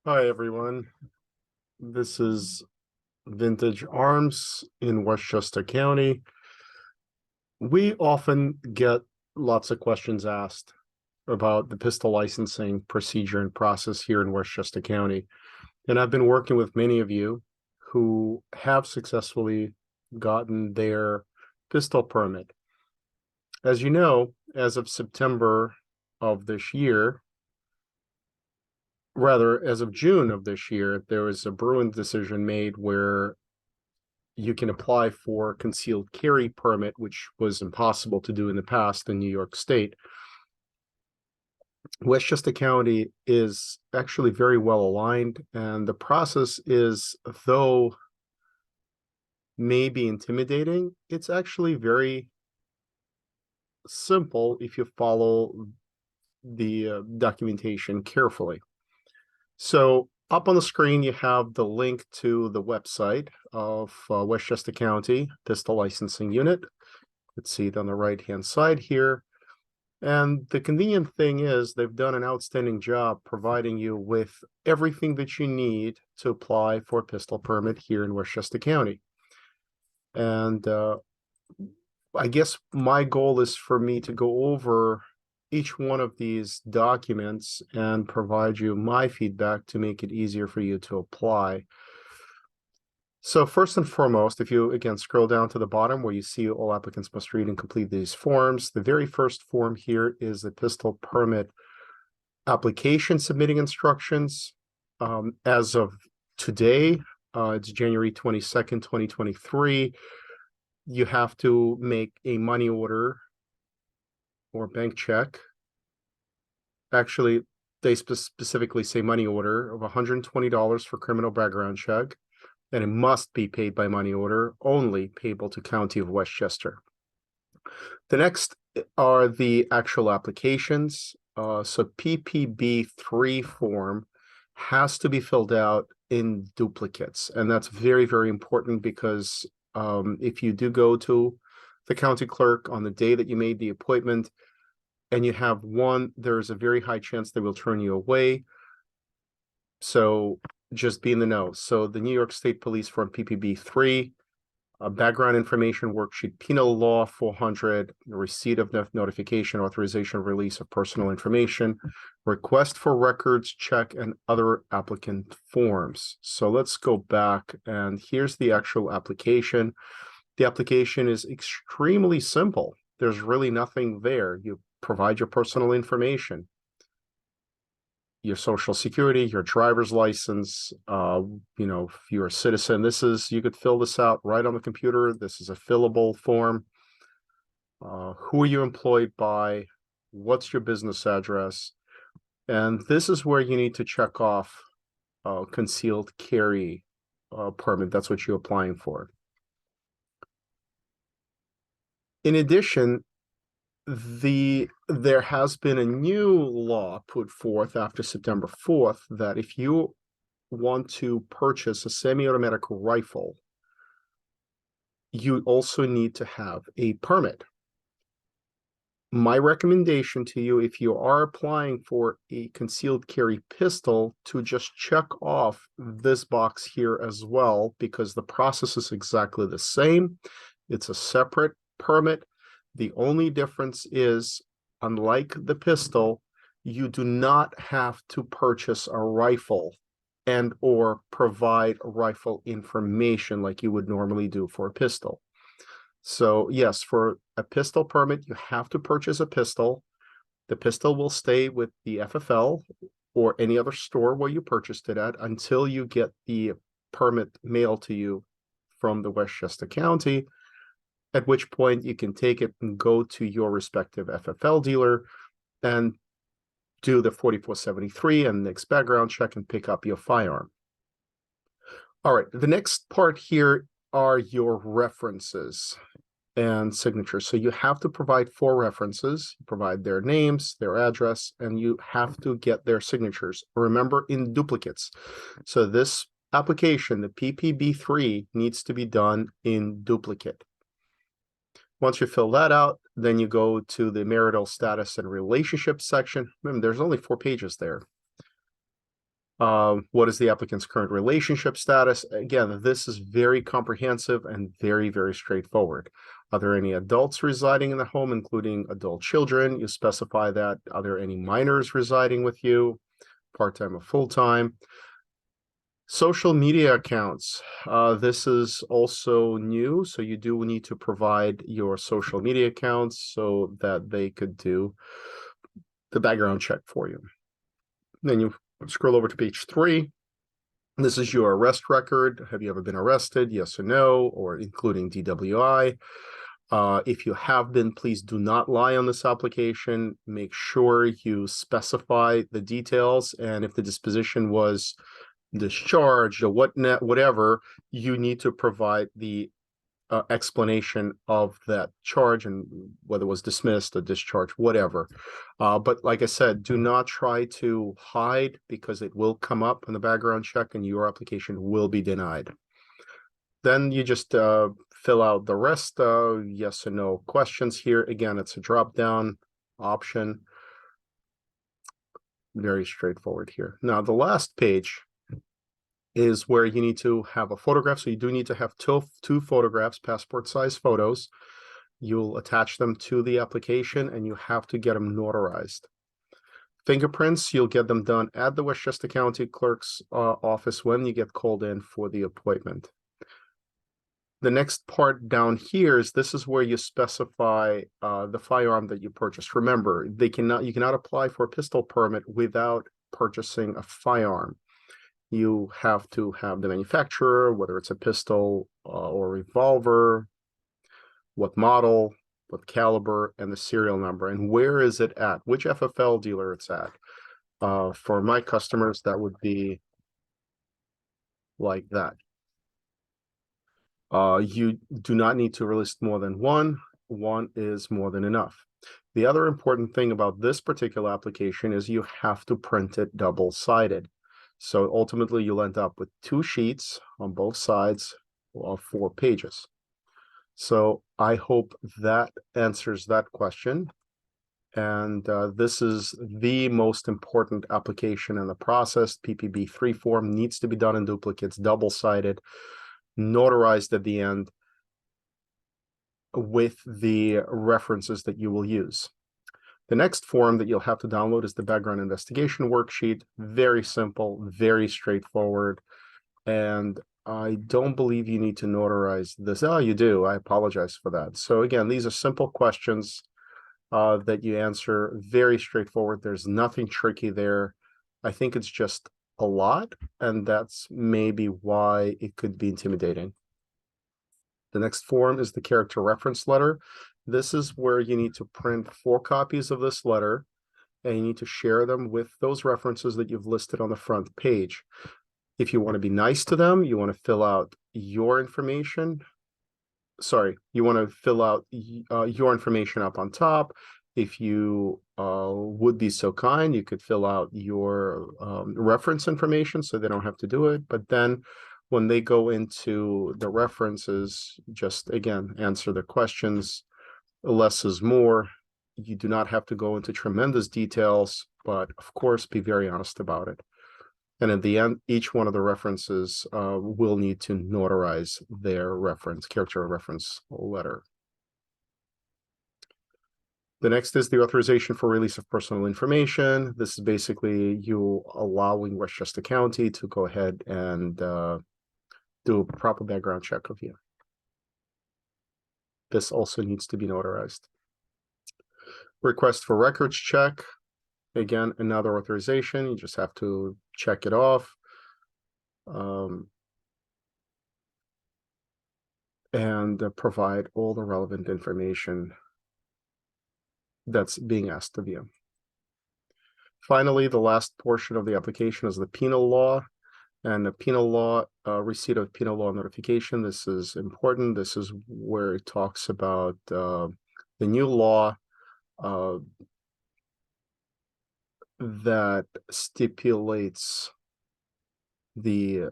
Hi, everyone. This is Vintage Arms in Westchester County. We often get lots of questions asked about the pistol licensing procedure and process here in Westchester County. And I've been working with many of you who have successfully gotten their pistol permit. As you know, as of September of this year, rather, as of June of this year, there was a Bruin decision made where you can apply for concealed carry permit, which was impossible to do in the past in New York State. Westchester County is actually very well aligned, and the process is, though maybe intimidating, it's actually very simple if you follow the documentation carefully. So up on the screen, you have the link to the website of Westchester County Pistol Licensing Unit. Let's see it on the right-hand side here. And the convenient thing is they've done an outstanding job providing you with everything that you need to apply for a pistol permit here in Westchester County. And I guess my goal is for me to go over each one of these documents and provide you my feedback to make it easier for you to apply. So first and foremost, if you again scroll down to the bottom where you see all applicants must read and complete these forms, the very first form here is the pistol permit application submitting instructions. As of today, it's January 22nd, 2023. You have to make a money order or bank check. Actually, they specifically say money order of $120 for criminal background check, and it must be paid by money order, only payable to County of Westchester. The next are the actual applications. So PPB3 form has to be filled out in duplicates, and that's very, very important because if you do go to the county clerk on the day that you made the appointment and you have one, there's a very high chance they will turn you away. So just be in the know. So the New York State Police Form PPB3, background information worksheet, penal law 400, receipt of notification, authorization of release of personal information, request for records check, and other applicant forms. So let's go back, and here's the actual application. The application is extremely simple. There's really nothing there. You provide your personal information, your social security, your driver's license, if you're a citizen, you could fill this out right on the computer. This is a fillable form. Who are you employed by? What's your business address? And this is where you need to check off concealed carry permit. That's what you're applying for. In addition, there has been a new law put forth after September 4th that if you want to purchase a semi-automatic rifle, you also need to have a permit. My recommendation to you, if you are applying for a concealed carry pistol, to just check off this box here as well, because the process is exactly the same. It's a separate permit. The only difference is, unlike the pistol, you do not have to purchase a rifle and or provide rifle information like you would normally do for a pistol. So yes, for a pistol permit, you have to purchase a pistol. The pistol will stay with the FFL or any other store where you purchased it at until you get the permit mailed to you from the Westchester County, at which point you can take it and go to your respective FFL dealer and do the 4473 and next background check and pick up your firearm. All right, the next part here are your references and signatures. So you have to provide 4 references, provide their names, their address, and you have to get their signatures. Remember, in duplicates. So this application, the PPB3, needs to be done in duplicate. Once you fill that out, then you go to the marital status and relationship section. Remember, there's only 4 pages there. What is the applicant's current relationship status? Again, this is very comprehensive and very, very straightforward. Are there any adults residing in the home, including adult children? You specify that. Are there any minors residing with you, part-time or full-time? Social media accounts. This is also new, so you do need to provide your social media accounts so that they could do the background check for you. Then you scroll over to page 3. This is your arrest record. Have you ever been arrested? Yes or no, or including DWI. If you have been, please do not lie on this application. Make sure you specify the details, and if the disposition was discharged or whatever, you need to provide the explanation of that charge and whether it was dismissed or discharged, whatever. But like I said, do not try to hide, because it will come up in the background check and your application will be denied. Then you just fill out the rest, yes or no questions here. Again, it's a drop-down option. Very straightforward here. Now, the last page is where you need to have a photograph. So you do need to have two photographs, passport size photos. You'll attach them to the application and you have to get them notarized. Fingerprints, you'll get them done at the Westchester County Clerk's office when you get called in for the appointment. The next part down here is this is where you specify the firearm that you purchased. Remember, you cannot apply for a pistol permit without purchasing a firearm. You have to have the manufacturer, whether it's a pistol or revolver, what model, what caliber, and the serial number, and where is it at, which FFL dealer it's at. For my customers, that would be like that. You do not need to list more than one. One is more than enough. The other important thing about this particular application is you have to print it double-sided. So ultimately, you'll end up with 2 sheets on both sides of 4 pages. So I hope that answers that question. And this is the most important application in the process. PPB3 form needs to be done in duplicates, double-sided, notarized at the end with the references that you will use. The next form that you'll have to download is the background investigation worksheet. Very simple, very straightforward. And I don't believe you need to notarize this. Oh, you do. I apologize for that. So again, these are simple questions that you answer. Very straightforward. There's nothing tricky there. I think it's just a lot, and that's maybe why it could be intimidating. The next form is the character reference letter. This is where you need to print 4 copies of this letter, and you need to share them with those references that you've listed on the front page. If you want to be nice to them, you want to fill out your information. Sorry, you want to fill out your information up on top. If you would be so kind, you could fill out your reference information so they don't have to do it. But then when they go into the references, just again, answer the questions. Less is more. You do not have to go into tremendous details, but of course, be very honest about it. And at the end, each one of the references will need to notarize their character reference letter. The next is the authorization for release of personal information. This is basically you allowing Westchester County to go ahead and do a proper background check of you. This also needs to be notarized. Request for records check. Again, another authorization. You just have to check it off. And provide all the relevant information that's being asked of you. Finally, the last portion of the application is the penal law. And the penal law, receipt of penal law notification. This is important. This is where it talks about the new law that stipulates the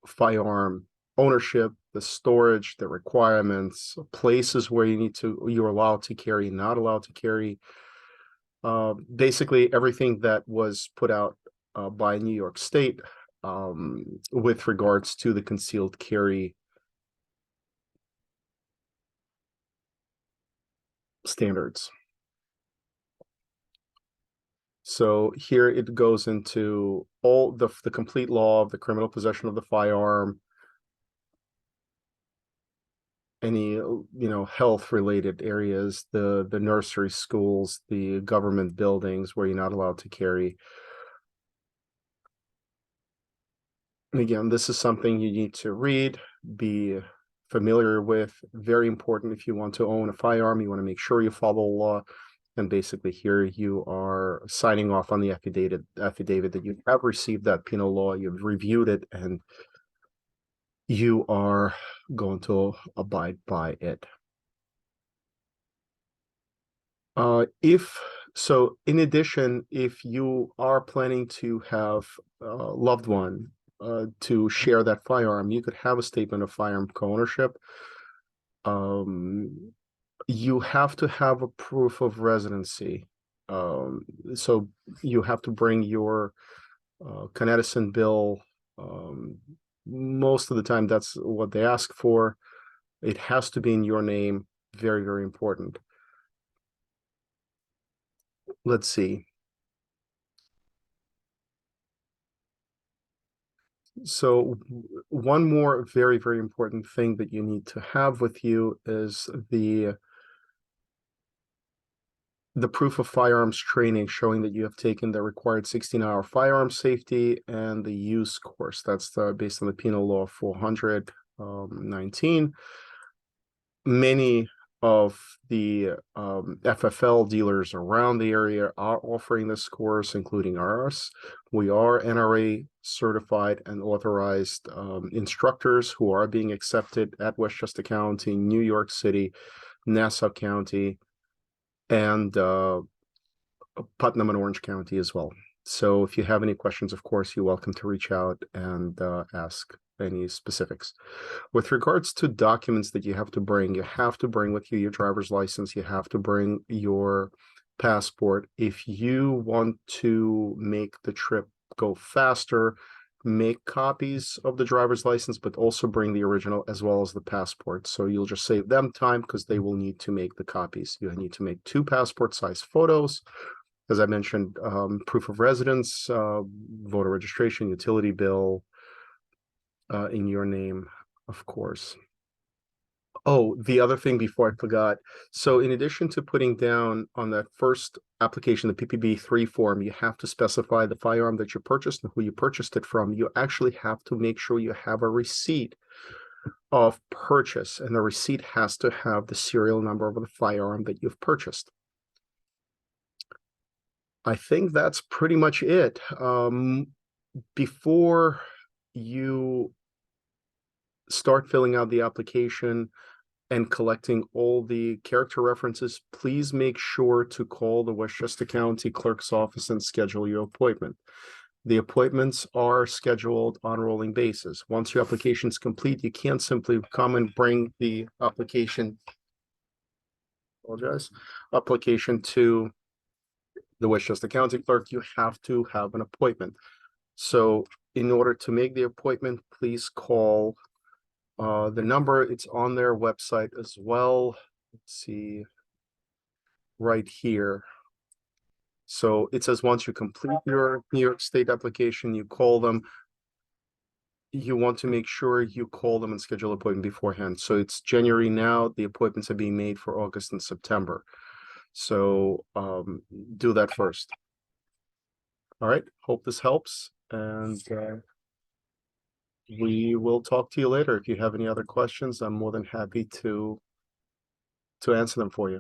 firearm ownership, the storage, the requirements, places where you're allowed to carry, not allowed to carry. Basically everything that was put out by New York State with regards to the concealed carry standards. So here it goes into all the complete law of the criminal possession of the firearm, any health related areas, the nursery schools, the government buildings where you're not allowed to carry. And again, this is something you need to read, be familiar with. Very important if you want to own a firearm, you want to make sure you follow the law. And basically here you are signing off on the affidavit that you have received that penal law, you've reviewed it, and you are going to abide by it. In addition, if you are planning to have a loved one to share that firearm, you could have a statement of firearm co-ownership. You have to have a proof of residency. So you have to bring your Con bill. Most of the time, that's what they ask for. It has to be in your name. Very, very important. Let's see. So one more very, very important thing that you need to have with you is the proof of firearms training showing that you have taken the required 16-hour firearm safety and the use course. That's based on the Penal Law 419. Many of the FFL dealers around the area are offering this course, including ours. We are NRA certified and authorized instructors who are being accepted at Westchester County, New York City, Nassau County, and Putnam and Orange County as well. So if you have any questions, of course, you're welcome to reach out and ask any specifics. With regards to documents that you have to bring with you your driver's license, you have to bring your passport. If you want to make the trip go faster, make copies of the driver's license, but also bring the original as well as the passport. So you'll just save them time because they will need to make the copies. You need to make 2 passport size photos. As I mentioned, proof of residence, voter registration, utility bill, in your name, of course. Oh, the other thing before I forgot. So in addition to putting down on that first application, the PPB3 form, you have to specify the firearm that you purchased and who you purchased it from. You actually have to make sure you have a receipt of purchase, and the receipt has to have the serial number of the firearm that you've purchased. I think that's pretty much it. Before you start filling out the application and collecting all the character references, please make sure to call the Westchester County Clerk's office and schedule your appointment. The appointments are scheduled on a rolling basis. Once your application is complete, you can't simply come and bring the application to the Westchester County Clerk. You have to have an appointment. So in order to make the appointment, please call the number. It's on their website as well. Let's see, right here. So it says once you complete your New York State application, you call them. You want to make sure you call them and schedule an appointment beforehand. So it's January now. The appointments are being made for August and September. So do that first. All right. Hope this helps. And we will talk to you later. If you have any other questions, I'm more than happy to answer them for you.